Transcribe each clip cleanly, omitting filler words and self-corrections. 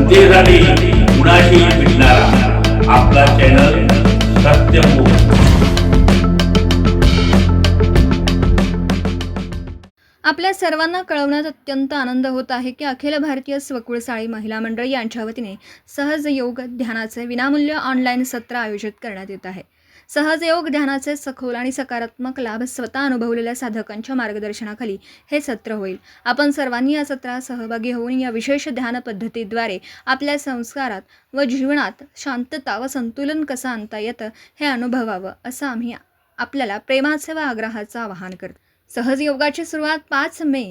जनतेसाठी कुणाशी भेटणारा आपला चॅनल सत्यमुख। आपल्या सर्वांना कळवण्यात अत्यंत आनंद होत आहे की अखिल भारतीय स्वकुळसाळी महिला मंडळ यांच्या वतीने सहज योग ध्यानाचे विनामूल्य ऑनलाईन सत्र आयोजित करण्यात येत आहे। सहज योग ध्यानाचे सखोल आणि सकारात्मक लाभ स्वतः अनुभवलेल्या साधकांच्या मार्गदर्शनाखाली हे सत्र होईल। आपण सर्वांनी या सत्रात सहभागी होऊन या विशेष ध्यान पद्धतीद्वारे आपल्या संस्कारात व जीवनात शांतता व संतुलन कसं आणता येतं हे अनुभवावं असं आम्ही आपल्याला प्रेमाचे व आग्रहाचं आवाहन करतो। सहज योगाची सुरुवात 5 मे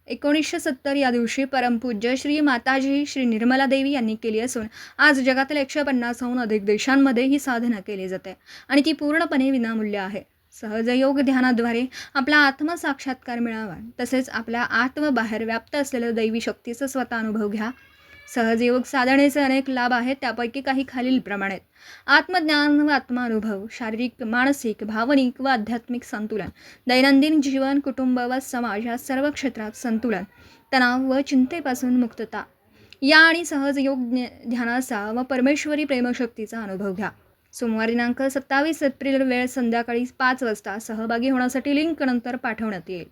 1970 या दिवशी परमपूज्य श्री माताजी श्री निर्मला देवी यांनी केली असून आज जगातील 150हून अधिक देशांमध्ये ही साधना केली जाते आणि ती पूर्णपणे विनामूल्य आहे। सहज योग ध्यानाद्वारे आपला आत्मसाक्षात्कार मिळावा तसेच आपल्या आत व बाहेर व्याप्त असलेल्या दैवी शक्तीचा स्वतः अनुभव घ्या। सहज योग साधनेचे अनेक लाभ आहेत, त्यापैकी काही खालीलप्रमाणे: आत्मज्ञान व आत्मानुभव, शारीरिक, मानसिक, भावनिक व आध्यात्मिक संतुलन, दैनंदिन जीवन, कुटुंब व समाज या सर्व क्षेत्रात संतुलन, तणाव व चिंतेपासून मुक्तता या आणि सहज योग ध्यानाचा व परमेश्वरी प्रेमशक्तीचा अनुभव घ्या। सोमवार दिनांक 27 एप्रिल वेळ संध्याकाळी 5 वाजता सहभागी होण्यासाठी लिंक नंतर पाठवण्यात येईल।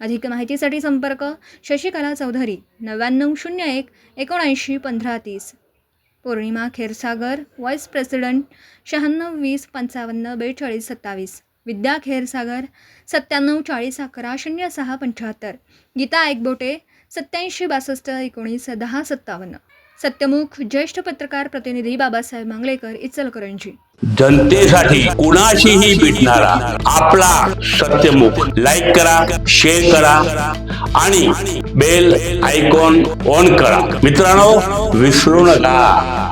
अधिक माहितीसाठी संपर्क शशिकला चौधरी 9901 79 1530, पौर्णिमा खेरसागर, व्हाईस प्रेसिडेंट 96 20 55 42 27, विद्या खेरसागर 97 40 11 06 75, गीता एकबोटे 87 62 19 10 57, सत्यमुख ज्येष्ठ पत्रकार प्रतिनिधी बाबासाहेब मांगलेकर, इचलकरंजी। जनतेसाठी कुणाशीही भेटणारा आपला सत्यमुख। लाईक करा, शेअर करा आणि बेल आयकॉन ऑन करा। मित्रांनो, विसरू नका।